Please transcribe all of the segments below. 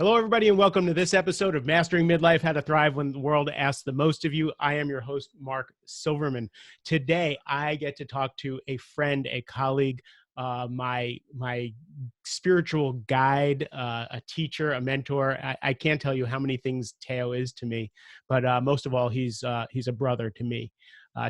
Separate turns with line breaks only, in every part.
Hello, everybody, and welcome to this episode of Mastering Midlife, How to Thrive When the World Asks the Most of You. I am your host, Mark Silverman. Today, I get to talk to a friend, a colleague, my spiritual guide, a teacher, a mentor. I can't tell you how many things Teo is to me, but most of all, he's a brother to me.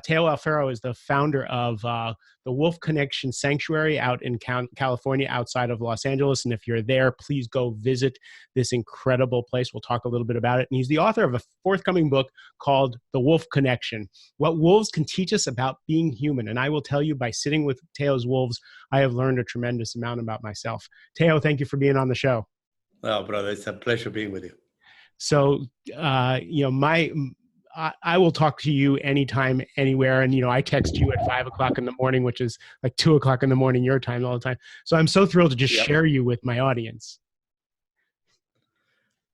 Teo Alfero is the founder of the Wolf Connection Sanctuary out in California, outside of Los Angeles. And if you're there, please go visit this incredible place. We'll talk a little bit about it. And he's the author of a forthcoming book called The Wolf Connection, What Wolves Can Teach Us About Being Human. And I will tell you, by sitting with Teo's wolves, I have learned a tremendous amount about myself. Teo, thank you for being on the show.
Oh, brother, it's a pleasure being with you.
So, I will talk to you anytime, anywhere. And, I text you at 5 o'clock in the morning, which is like 2 o'clock in the morning, your time, all the time. So I'm so thrilled to just share you with my audience.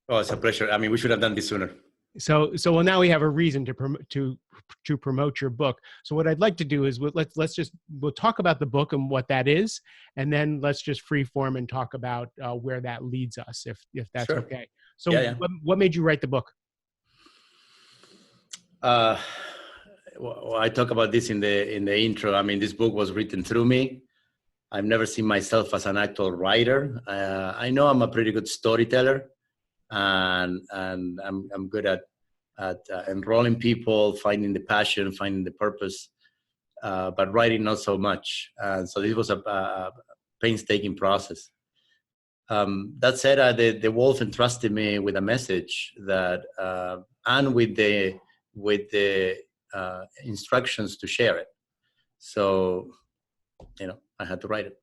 Oh, it's a pleasure. I mean, we should have done this sooner.
So well, now we have a reason to promote your book. So what I'd like to do is we'll talk about the book and what that is, and then let's just free form and talk about where that leads us, if that's
sure.
Okay. So What made you write the book?
Well, I talk about this in the intro. I mean, this book was written through me. I've never seen myself as an actual writer. I know I'm a pretty good storyteller, and I'm good at enrolling people, finding the passion, finding the purpose, but writing not so much. So this was a painstaking process. That said, the wolf entrusted me with a message that, and with the instructions to share it. So, I had to write it.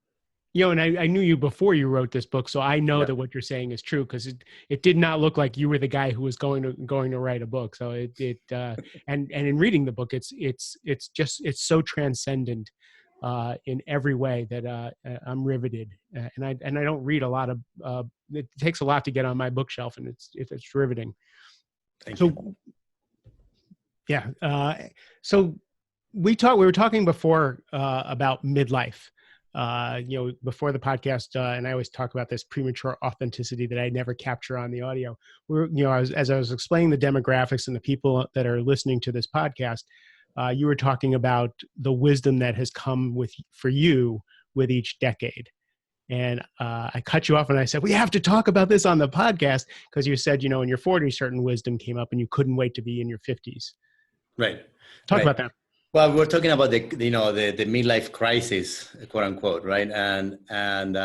And I knew you before you wrote this book, so I know that what you're saying is true, because it did not look like you were the guy who was going to write a book. So and in reading the book, it's so transcendent in every way that I'm riveted, and I don't read a lot of. It takes a lot to get on my bookshelf, and it's riveting.
Thank you.
Yeah. So we were talking before about midlife, before the podcast, and I always talk about this premature authenticity that I never capture on the audio. As I was explaining the demographics and the people that are listening to this podcast, you were talking about the wisdom that has come for you with each decade. And I cut you off and I said, we have to talk about this on the podcast, because you said, in your 40s, certain wisdom came up and you couldn't wait to be in your 50s.
Right.
Talk about that.
Well, we're talking about the midlife crisis, quote unquote, right? And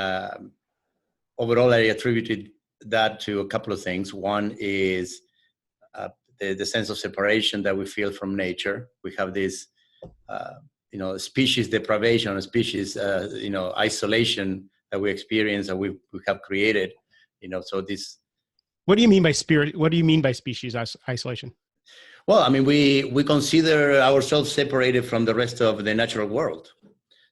overall, I attributed that to a couple of things. One is the sense of separation that we feel from nature. We have this, species deprivation, species, isolation that we experience and we have created. So this.
What do you mean by What do you mean by species isolation?
Well, I mean, we consider ourselves separated from the rest of the natural world.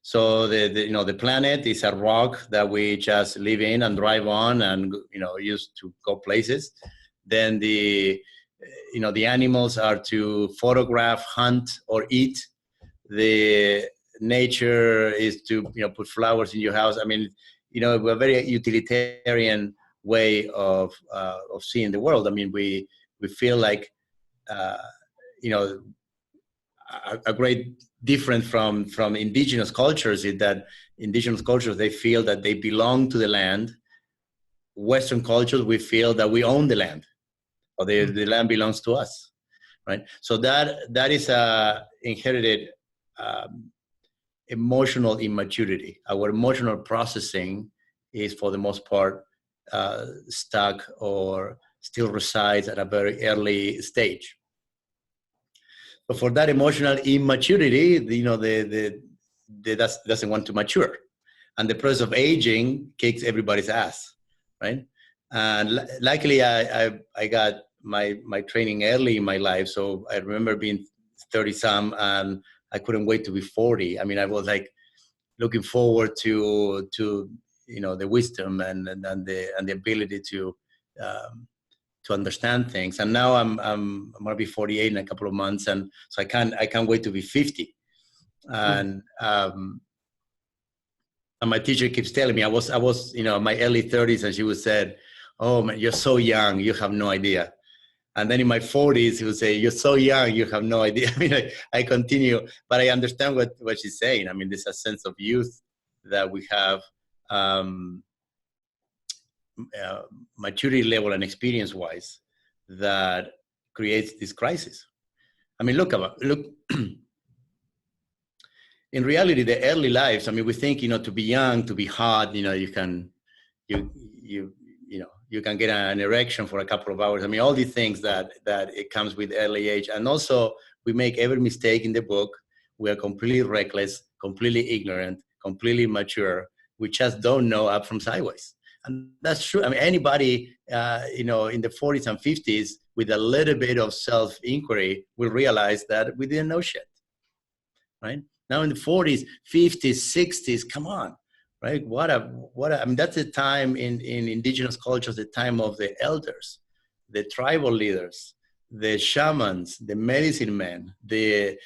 So the planet is a rock that we just live in and drive on and use to go places. Then the animals are to photograph, hunt, or eat. The nature is to put flowers in your house. I mean, we're a very utilitarian way of seeing the world. I mean, we feel like. A great difference from indigenous cultures is that indigenous cultures, they feel that they belong to the land. Western cultures, we feel that we own the land, or the land belongs to us, right? So that is a inherited emotional immaturity. Our emotional processing is, for the most part, stuck or still resides at a very early stage. But for that emotional immaturity, that doesn't want to mature. And the process of aging kicks everybody's ass, right? And luckily, I got my training early in my life. So I remember being 30-some, and I couldn't wait to be 40. I mean, I was like looking forward to the wisdom and the ability to understand things. And now I'm gonna be 48 in a couple of months, and so I can't wait to be 50. And my teacher keeps telling me I was my early 30s, and she would said, oh man, you're so young, you have no idea. And then in my 40s, he would say, you're so young, you have no idea. I mean, I continue, but I understand what she's saying. I mean, there's a sense of youth that we have, um, maturity level and experience-wise, that creates this crisis. I mean, look. In reality, the early lives, I mean, we think, to be young, to be hot, you can, you can get an erection for a couple of hours. I mean, all these things that it comes with early age. And also, we make every mistake in the book. We are completely reckless, completely ignorant, completely immature. We just don't know up from sideways. And that's true. I mean, anybody, in the 40s and 50s with a little bit of self-inquiry will realize that we didn't know shit, right? Now in the 40s, 50s, 60s, come on, right? I mean, that's the time in indigenous cultures, the time of the elders, the tribal leaders, the shamans, the medicine men, the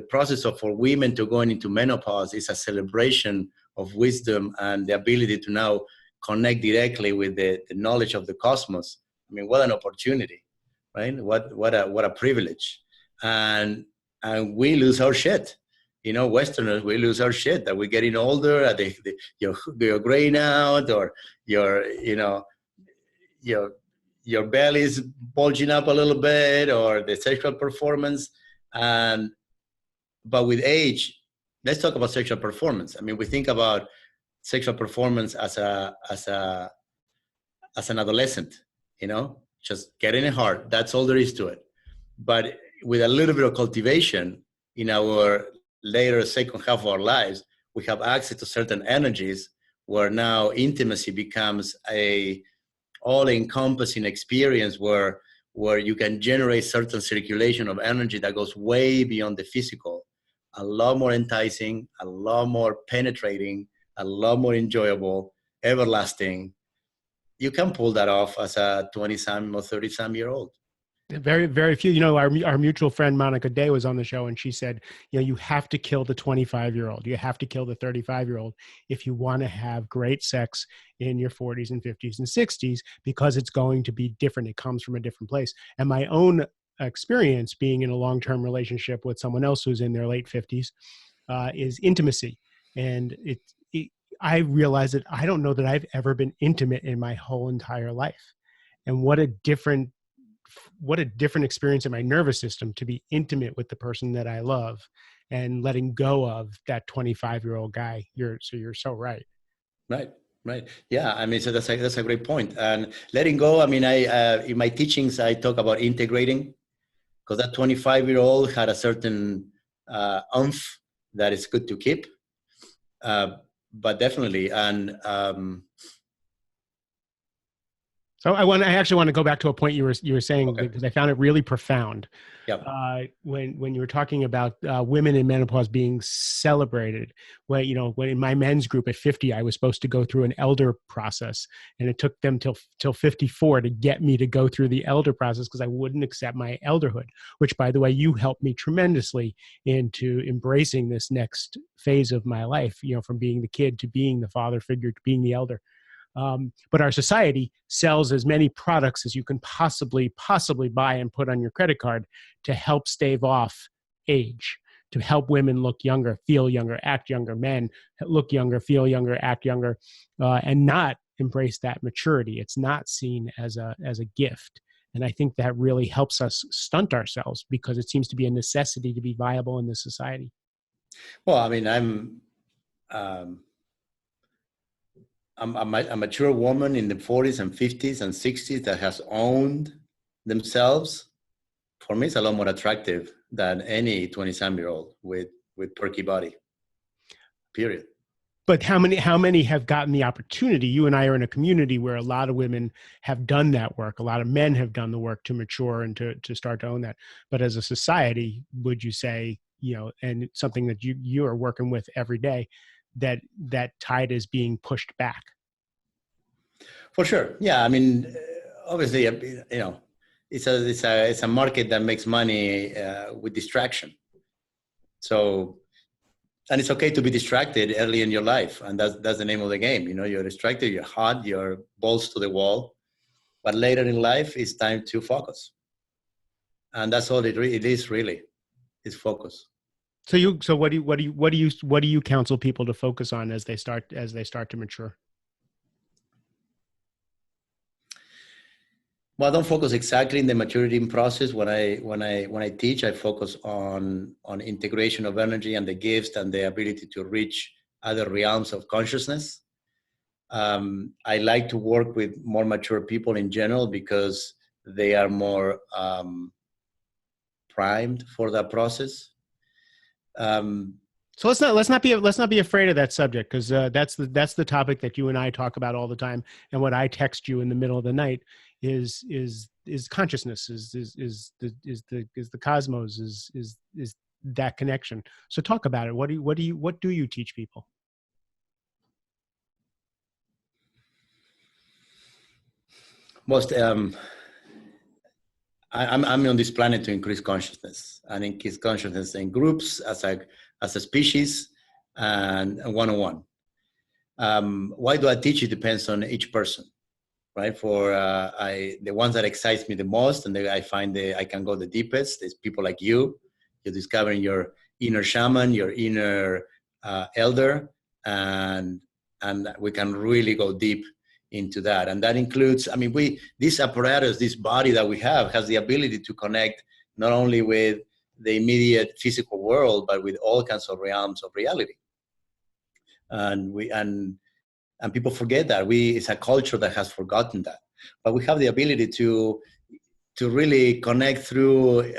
process for women to going into menopause is a celebration of wisdom and the ability to now connect directly with the knowledge of the cosmos. I mean, what an opportunity, right? What a privilege. And we lose our shit. Westerners, we lose our shit that we're getting older, you're graying out, or your belly's bulging up a little bit, or the sexual performance. But with age, let's talk about sexual performance. I mean, we think about sexual performance as an adolescent, just getting it hard. That's all there is to it. But with a little bit of cultivation in our later second half of our lives, we have access to certain energies where now intimacy becomes a all-encompassing experience where you can generate certain circulation of energy that goes way beyond the physical, a lot more enticing, a lot more penetrating, a lot more enjoyable, everlasting. You can pull that off as a 20-some or 30-some year old.
Very, very few. Our mutual friend Monica Day was on the show, and she said, you have to kill the 25-year-old. You have to kill the 35-year-old if you want to have great sex in your 40s and 50s and 60s, because it's going to be different. It comes from a different place. And my own experience being in a long-term relationship with someone else who's in their late 50s is intimacy. And I realize that I don't know that I've ever been intimate in my whole entire life. And what a different experience in my nervous system to be intimate with the person that I love and letting go of that 25-year-old guy. You're so right.
Right. Yeah. I mean, so that's a great point. And letting go. I mean, in my teachings, I talk about integrating, because that 25-year-old had a certain oomph that is good to keep. But definitely. And,
so I actually want to go back to a point you were saying, okay, because I found it really profound.
Yep.
When you were talking about women in menopause being celebrated, when in my men's group at 50, I was supposed to go through an elder process, and it took them till 54 to get me to go through the elder process because I wouldn't accept my elderhood. Which, by the way, you helped me tremendously into embracing this next phase of my life. From being the kid to being the father figure to being the elder. But our society sells as many products as you can possibly buy and put on your credit card to help stave off age, to help women look younger, feel younger, act younger, men look younger, feel younger, act younger, and not embrace that maturity. It's not seen as a gift. And I think that really helps us stunt ourselves because it seems to be a necessity to be viable in this society.
Well, I mean, I'm a mature woman in the 40s and 50s and 60s that has owned themselves. For me, it's a lot more attractive than any 20-some-year-old with perky body, period.
But how many have gotten the opportunity? You and I are in a community where a lot of women have done that work. A lot of men have done the work to mature and to start to own that. But as a society, would you say, and it's something that you are working with every day, that tide is being pushed back?
For sure. Yeah. I mean, obviously, it's a market that makes money with distraction. So And it's okay to be distracted early in your life, and that's the name of the game. You know, you're distracted, you're hot, you're balls to the wall, but later in life, it's time to focus, and that's all it is really, is focus.
So what do you counsel people to focus on as they start to mature?
Well, I don't focus exactly in the maturity process. When I teach, I focus on integration of energy and the gifts and the ability to reach other realms of consciousness. I like to work with more mature people in general because they are more primed for that process.
So let's not be afraid of that subject, because that's the topic that you and I talk about all the time. And what I text you in the middle of the night is consciousness, is the cosmos, is that connection. So talk about it. What do you teach people?
Most I'm on this planet to increase consciousness and increase consciousness in groups, as a species, and one-on-one. Why do I teach? It depends on each person, right? For the ones that excites me the most, and I find I can go the deepest, is people like you. You're discovering your inner shaman, your inner elder, and we can really go deep into that. And that includes, I mean, this apparatus, this body that we have, has the ability to connect not only with the immediate physical world, but with all kinds of realms of reality. And people forget that. It's a culture that has forgotten that. But we have the ability to really connect through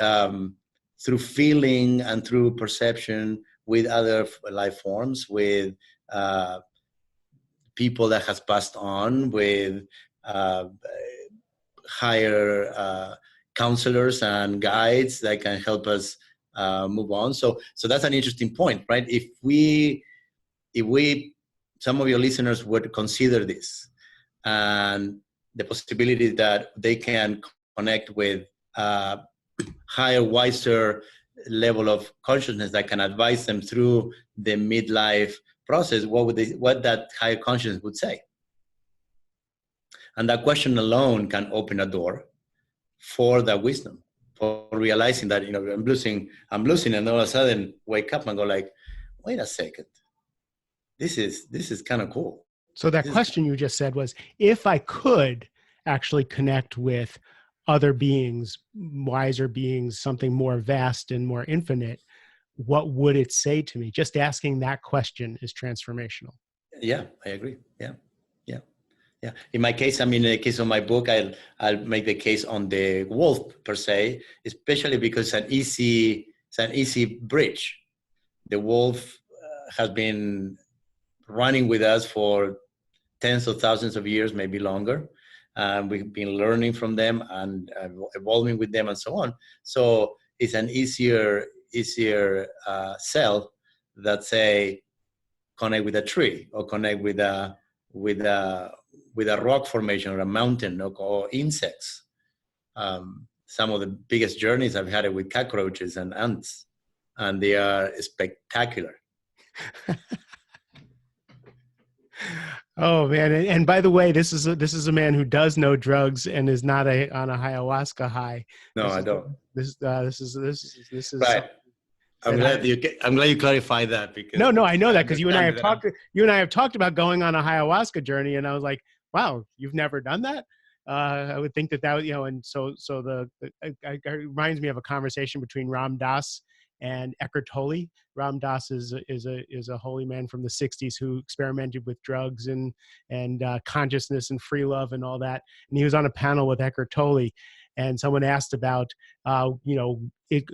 feeling and through perception with other life forms, with people that has passed on, with higher counselors and guides that can help us move on. So that's an interesting point, right? If we some of your listeners would consider this, and the possibility that they can connect with a higher, wiser level of consciousness that can advise them through the midlife process, what that higher consciousness would say. And that question alone can open a door for that wisdom, for realizing that, you know, I'm losing, and all of a sudden wake up and go like, wait a second, this is kind of cool.
So that question you just said was, if I could actually connect with other beings, wiser beings, something more vast and more infinite, what would it say to me? Just asking that question is transformational.
Yeah, I agree. Yeah. In my case, I mean, in the case of my book, I'll make the case on the wolf per se, especially because it's an easy bridge. The wolf has been running with us for tens of thousands of years, maybe longer. We've been learning from them and evolving with them and so on. So it's an easier cell that, say, connect with a tree or connect with a rock formation or a mountain or insects. Some of the biggest journeys I've had it with cockroaches and ants, and they are spectacular.
Oh man! And by the way, this is a man who does know drugs and is not on a ayahuasca high.
No, I don't.
This is
right. I'm glad you clarified that, because
no, I know that because you and I have talked about going on a ayahuasca journey, and I was like, wow, you've never done that? I would think that would, you know, and so it reminds me of a conversation between Ram Dass and Eckhart Tolle. Ram Dass is a holy man from the 60s who experimented with drugs and consciousness and free love and all that. And he was on a panel with Eckhart Tolle, and someone asked about, you know,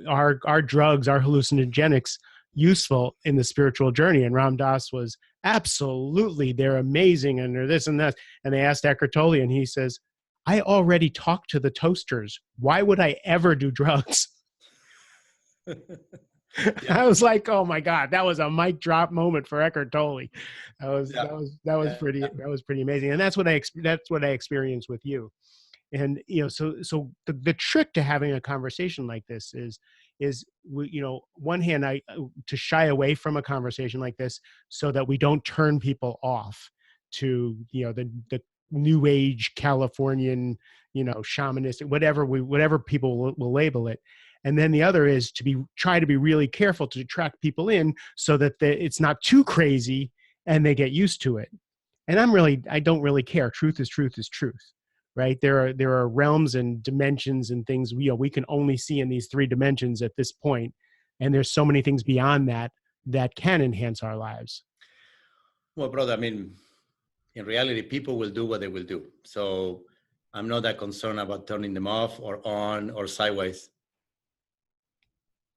are drugs, are hallucinogenics useful in the spiritual journey? And Ram Dass was, absolutely, they're amazing and they're this and that. And they asked Eckhart Tolle, and he says, I already talked to the toasters. Why would I ever do drugs? Yeah. I was like, oh my God, that was a mic drop moment for Eckhart Tolle. That was pretty amazing. And that's what I experienced with you. And, you know, so the trick to having a conversation like this is is, one hand, to shy away from a conversation like this so that we don't turn people off to, the new age Californian, shamanistic, whatever people will label it. And then the other is to try to be really careful to attract people in so that it's not too crazy and they get used to it. And I don't really care. Truth is truth is truth, right? There are realms and dimensions and things we can only see in these 3 dimensions at this point. And there's so many things beyond that can enhance our lives.
Well, brother, I mean, in reality, people will do what they will do. So I'm not that concerned about turning them off or on or sideways.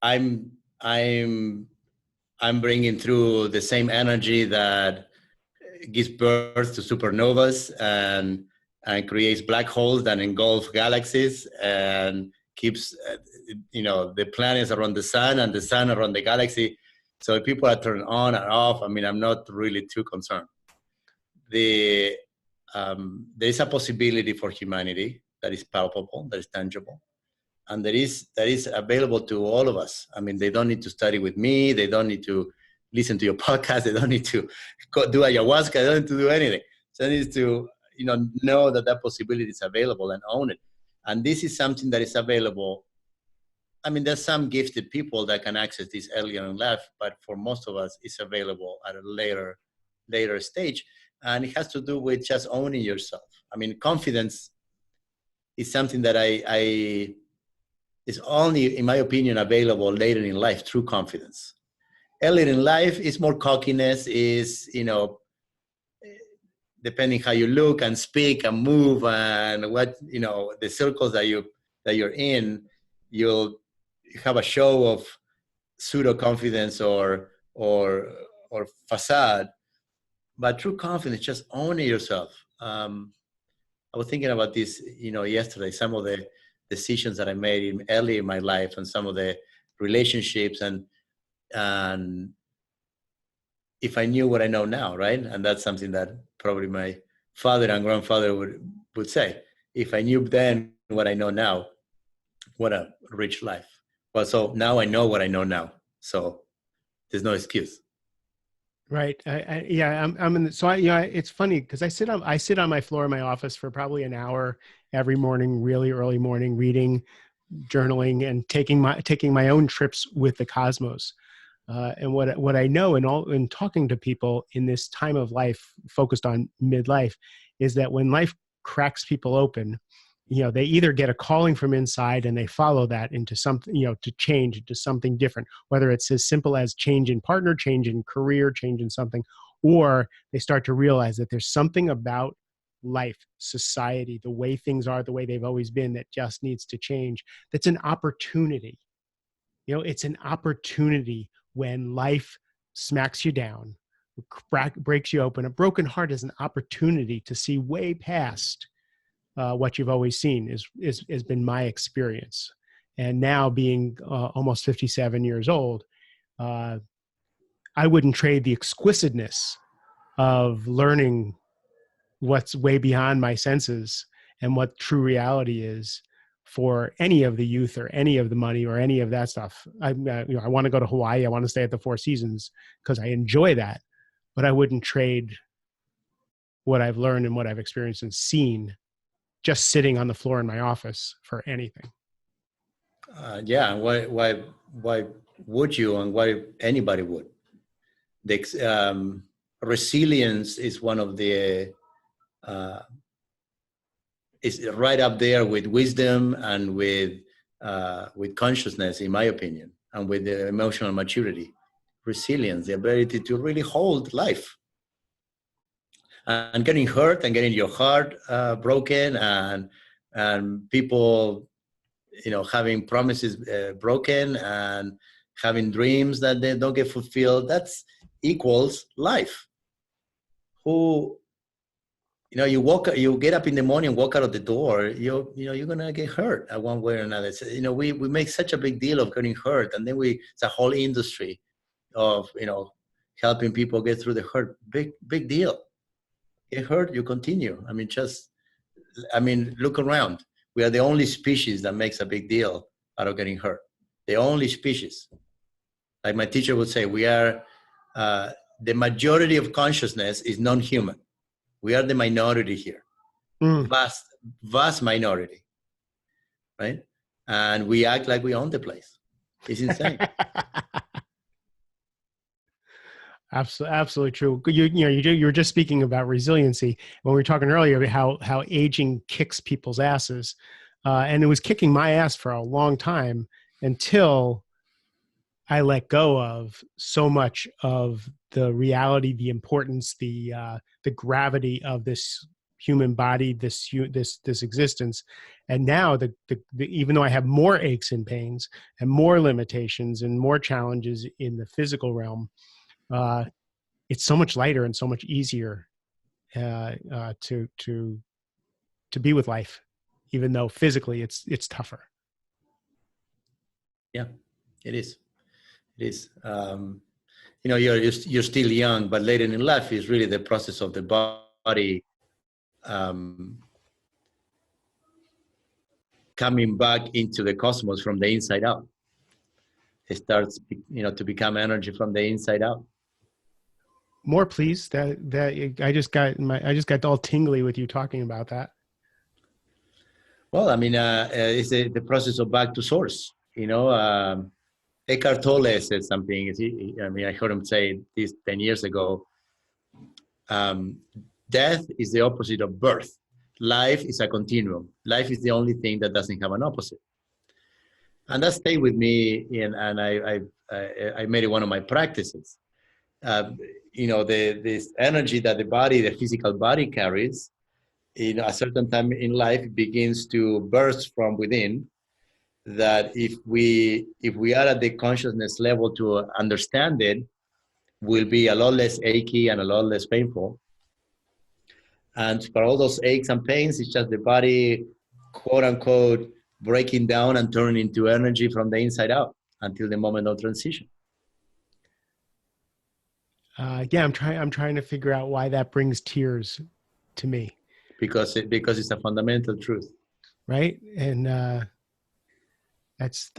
I'm bringing through the same energy that gives birth to supernovas and creates black holes that engulf galaxies and keeps the planets around the sun and the sun around the galaxy. So if people are turned on and off, I mean, I'm not really too concerned. There is a possibility for humanity that is palpable, that is tangible, and that is available to all of us. I mean, they don't need to study with me. They don't need to listen to your podcast. They don't need to go do ayahuasca. They don't need to do anything. So they need to know that possibility is available and own it. And this is something that is available. I mean, there's some gifted people that can access this earlier in life, but for most of us, it's available at a later stage. And it has to do with just owning yourself. I mean, confidence is something that is only, in my opinion, available later in life through confidence. Earlier in life is more cockiness, depending how you look and speak and move and what, the circles that you're in, you'll have a show of pseudo confidence or facade. But true confidence, just owning yourself. I was thinking about this, yesterday, some of the decisions that I made early in my life and some of the relationships and if I knew what I know now, right? And that's something that probably my father and grandfather would say. If I knew then what I know now, what a rich life. Well, so now I know what I know now. So there's no excuse.
Right. I'm in. It's funny because I sit on my floor in my office for probably an hour every morning, really early morning, reading, journaling, and taking my own trips with the cosmos. And what I know in talking to people in this time of life focused on midlife is that when life cracks people open, they either get a calling from inside and they follow that into something, to change into something different, whether it's as simple as change in partner, change in career, change in something, or they start to realize that there's something about life, society, the way things are, the way they've always been that just needs to change. That's an opportunity. It's an opportunity when life smacks you down, breaks you open. A broken heart is an opportunity to see way past what you've always seen has been my experience. And now being almost 57 years old, I wouldn't trade the exquisiteness of learning what's way beyond my senses and what true reality is for any of the youth or any of the money or any of that stuff. I want to go to Hawaii. I want to stay at the Four Seasons because I enjoy that, but I wouldn't trade what I've learned and what I've experienced and seen just sitting on the floor in my office for anything.
Yeah. Why would you, and why anybody would? The resilience is one of the, is right up there with wisdom and with consciousness, in my opinion, and with the emotional maturity. Resilience, the ability to really hold life. And getting hurt and getting your heart broken and people, having promises broken and having dreams that they don't get fulfilled, that's equals life. You get up in the morning, walk out of the door, you're gonna get hurt at one way or another. So, we make such a big deal of getting hurt, and then it's a whole industry of helping people get through the hurt. Big deal. Get hurt, you continue. Look around. We are the only species that makes a big deal out of getting hurt. the only species. Like my teacher would say, we are, the majority of consciousness is non-human. We are the minority here, vast minority, right? And we act like we own the place. It's insane.
Absolutely true. You were just speaking about resiliency when we were talking earlier about how aging kicks people's asses, and it was kicking my ass for a long time until I let go of so much of the reality, the importance, the gravity of this human body, this existence, and now the even though I have more aches and pains and more limitations and more challenges in the physical realm, it's so much lighter and so much easier to be with life, even though physically it's tougher.
Yeah, it is. It is. You're still young, but later in life is really the process of the body coming back into the cosmos from the inside out. It starts, to become energy from the inside out.
More, please. That I just got all tingly with you talking about that.
Well, I mean, it's the process of back to source. Eckhart Tolle said something. I heard him say this 10 years ago. Death is the opposite of birth. Life is a continuum. Life is the only thing that doesn't have an opposite. And that stayed with me, and I made it one of my practices. This energy that the physical body carries, a certain time in life, it begins to burst from within. That if we are at the consciousness level to understand it, will be a lot less achy and a lot less painful. And for all those aches and pains, it's just the body, quote unquote, breaking down and turning into energy from the inside out until the moment of transition.
I'm trying to figure out why that brings tears to me.
Because it's a fundamental truth,
right? And that's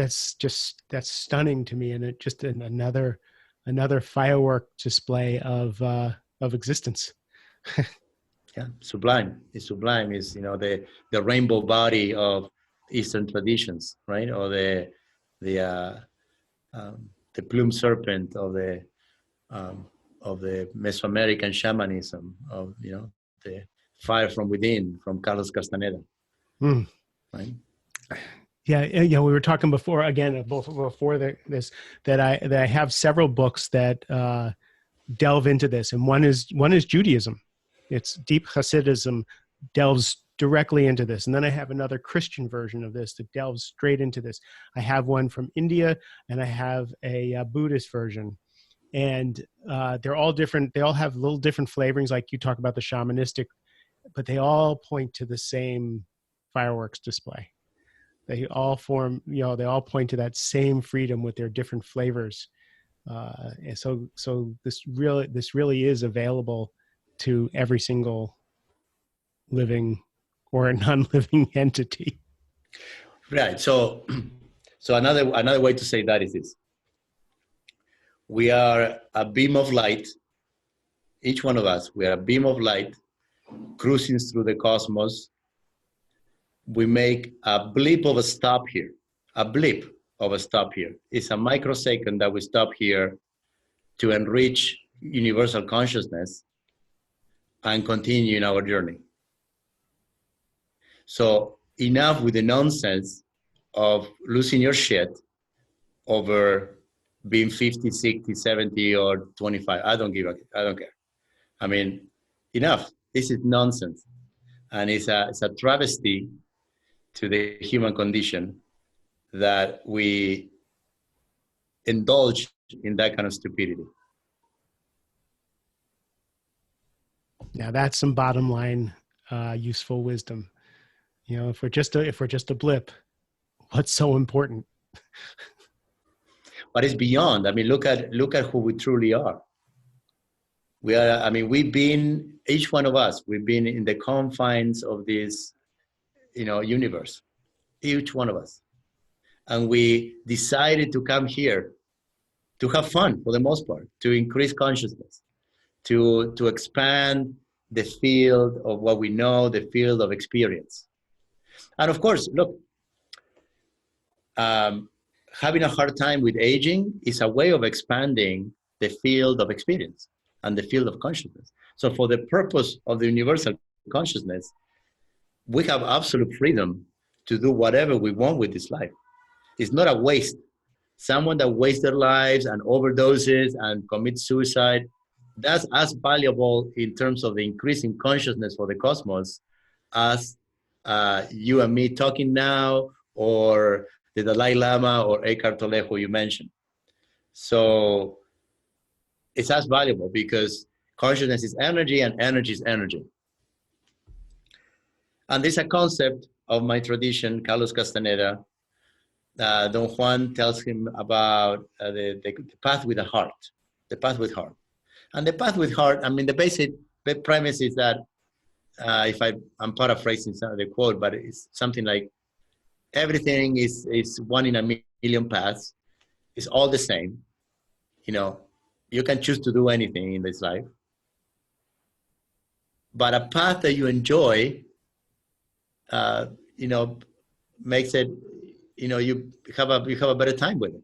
stunning to me, and it just another firework display of existence.
Yeah, sublime. It's sublime. Is the rainbow body of Eastern traditions, right? Or the plume serpent of the Mesoamerican shamanism, of the fire from within from Carlos Castaneda, right?
Yeah, we were talking before this that I have several books that delve into this, and one is Judaism. It's deep Hasidism delves directly into this, and then I have another Christian version of this that delves straight into this. I have one from India, and I have a Buddhist version, and they're all different. They all have little different flavorings, like you talk about the shamanistic, but they all point to the same fireworks display. They all they all point to that same freedom with their different flavors. And so this really is available to every single living or non-living entity.
Right. So another way to say that is this: we are a beam of light. Each one of us, we are a beam of light cruising through the cosmos. We make a blip of a stop here. A blip of a stop here. It's a microsecond that we stop here to enrich universal consciousness and continue in our journey. So enough with the nonsense of losing your shit over being 50, 60, 70, or 25. I don't care. I mean, enough. This is nonsense. And it's a travesty to the human condition that we indulge in that kind of stupidity.
Now that's some bottom line useful wisdom. If we're just a blip, what's so important?
But it's beyond. I mean, look at who we truly are. We are. I mean, each one of us. We've been in the confines of this, universe. Each one of us, And we decided to come here to have fun for the most part, to increase consciousness, to expand the field of what we know, the field of experience. And of course, look, having a hard time with aging is a way of expanding the field of experience and the field of consciousness. So for the purpose of the universal consciousness, we have absolute freedom to do whatever we want with this life. It's not a waste. Someone that wastes their lives and overdoses and commits suicide, that's as valuable in terms of the increasing consciousness for the cosmos as you and me talking now, or the Dalai Lama or Eckhart Tolle, who you mentioned. So it's as valuable because consciousness is energy and energy is energy. And there's a concept of my tradition, Carlos Castaneda. Don Juan tells him about the path with the heart, the path with heart. And the path with heart, I mean, the basic premise is that, if I'm paraphrasing some of the quote, but it's something like, everything is one in a million paths. It's all the same. You know, you can choose to do anything in this life. But a path that you enjoy, you know, makes it, you know, you have a better time with it.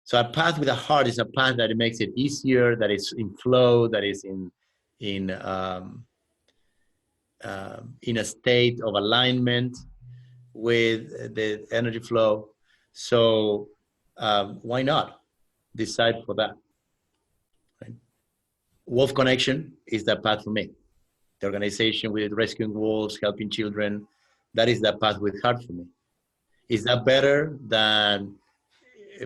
So a path with a heart is a path that it makes it easier, that is in flow, that is in a state of alignment with the energy flow. So why not decide for that? Right? Wolf Connection is the path for me. The organization with rescuing wolves, helping children, that is the path with heart for me. Is that better than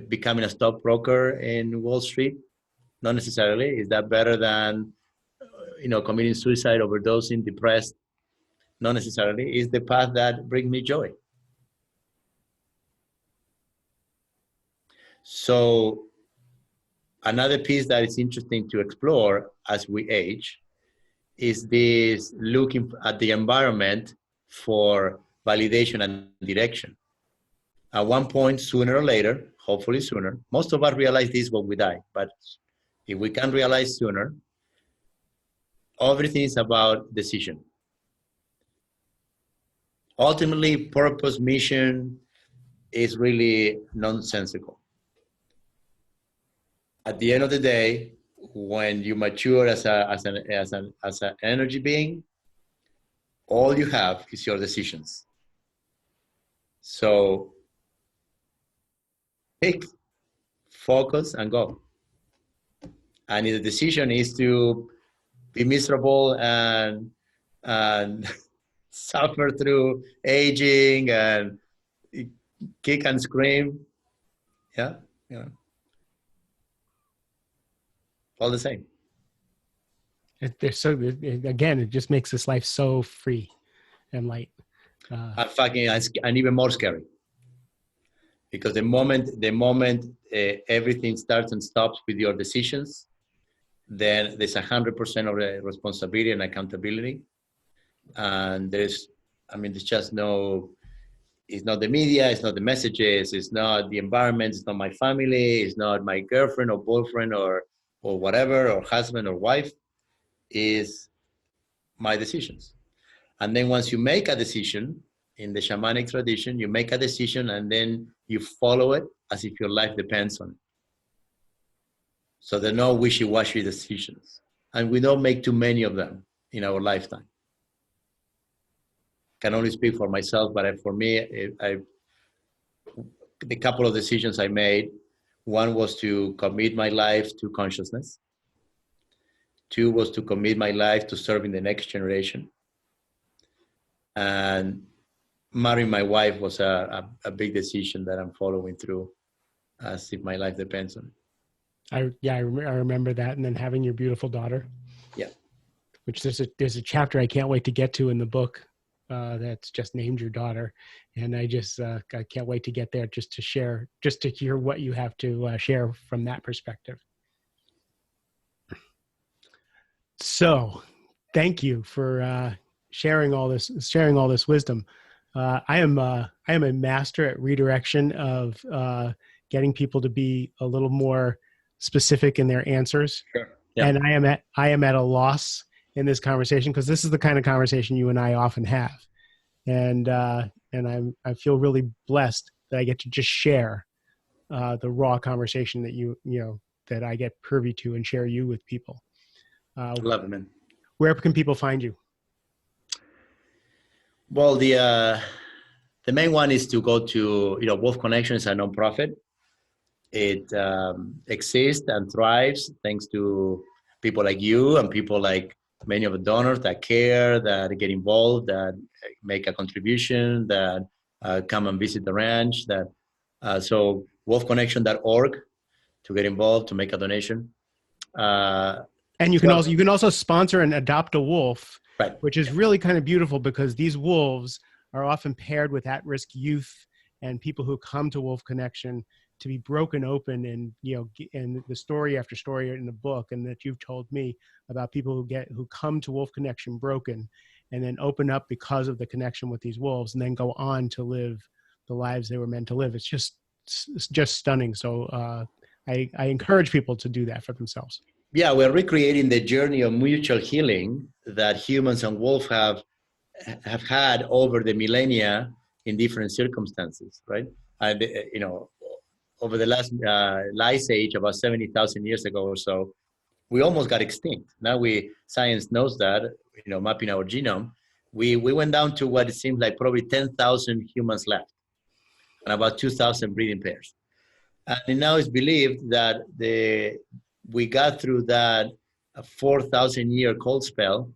becoming a stockbroker in Wall Street? Not necessarily. Is that better than, you know, committing suicide, overdosing, depressed? Not necessarily. Is the path that brings me joy. So another piece that is interesting to explore as we age is this looking at the environment for validation and direction. At one point, sooner or later, hopefully sooner, most of us realize this when we die, but if we can realize sooner, everything is about decision. Ultimately, purpose, mission is really nonsensical. At the end of the day, when you mature as an energy being, all you have is your decisions. So pick, focus, and go. And if the decision is to be miserable and suffer through aging and kick and scream, yeah, all the same.
Again, it just makes this life so free and light.
And even more scary. Because the moment everything starts and stops with your decisions, then there's 100% of the responsibility and accountability. And there's just no, it's not the media, it's not the messages, it's not the environment, it's not my family, it's not my girlfriend or boyfriend or whatever, or husband or wife, is my decisions. And then once you make a decision, in the shamanic tradition, you make a decision and then you follow it as if your life depends on it. So there are no wishy-washy decisions. And we don't make too many of them in our lifetime. Can only speak for myself, but for me, the couple of decisions I made, one was to commit my life to consciousness. Two was to commit my life to serving the next generation. And marrying my wife was a big decision that I'm following through as if my life depends on it.
I remember that. And then having your beautiful daughter.
Yeah.
Which there's a chapter I can't wait to get to in the book that's just named your daughter. And I can't wait to get there just to hear what you have to share from that perspective. So thank you for sharing all this wisdom. I am a master at redirection of getting people to be a little more specific in their answers.
Sure. Yeah.
And I am at a loss in this conversation because this is the kind of conversation you and I often have. And I feel really blessed that I get to just share the raw conversation that that I get privy to and share you with people.
Love it, man.
Where can people find you?
Well, the main one is to go to, Wolf Connection is a nonprofit. It exists and thrives thanks to people like you and people like many of the donors that care, that get involved, that make a contribution, that come and visit the ranch. So wolfconnection.org to get involved, to make a donation.
And you can also sponsor and adopt a wolf,
right,
which is really kind of beautiful because these wolves are often paired with at-risk youth and people who come to Wolf Connection to be broken open, and and the story after story in the book, and that you've told me about people who come to Wolf Connection broken and then open up because of the connection with these wolves and then go on to live the lives they were meant to live. It's just stunning. So I encourage people to do that for themselves.
Yeah, we're recreating the journey of mutual healing that humans and wolves have had over the millennia in different circumstances, right? And over the last ice age, about 70,000 years ago or so, we almost got extinct. Now science knows that, mapping our genome, we went down to what it seems like probably 10,000 humans left and about 2,000 breeding pairs. And now it's believed that we got through that 4,000-year cold spell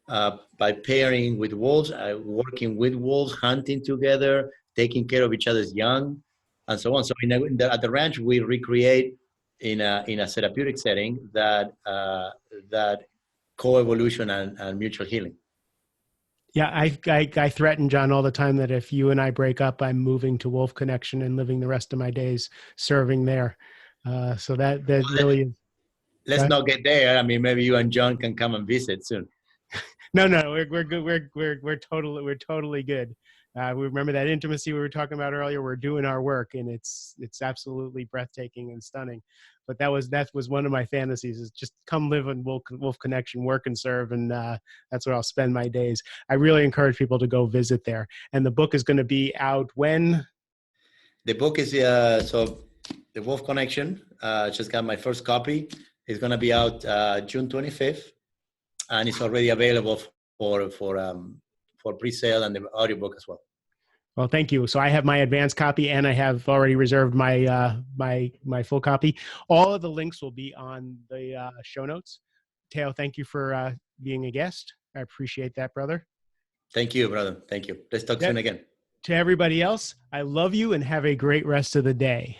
by pairing with wolves, working with wolves, hunting together, taking care of each other's young, and so on. So at the ranch, we recreate in a therapeutic setting that co-evolution and mutual healing.
Yeah, I threaten John all the time that if you and I break up, I'm moving to Wolf Connection and living the rest of my days serving there. So that really is.
Let's not get there. I mean, maybe you and John can come and visit soon.
No, we're good. We're totally good. We remember that intimacy we were talking about earlier. We're doing our work, and it's absolutely breathtaking and stunning. But that was one of my fantasies, is just come live in Wolf Connection, work and serve, and that's where I'll spend my days. I really encourage people to go visit there. And the book is going to be out when?
The book is so the Wolf Connection. Just got my first copy. It's going to be out June 25th, and it's already available for pre-sale and the audiobook as well.
Well, thank you. So I have my advanced copy, and I have already reserved my my full copy. All of the links will be on the show notes. Teo, thank you for being a guest. I appreciate that, brother.
Thank you, brother. Thank you. Let's talk soon again.
To everybody else, I love you and have a great rest of the day.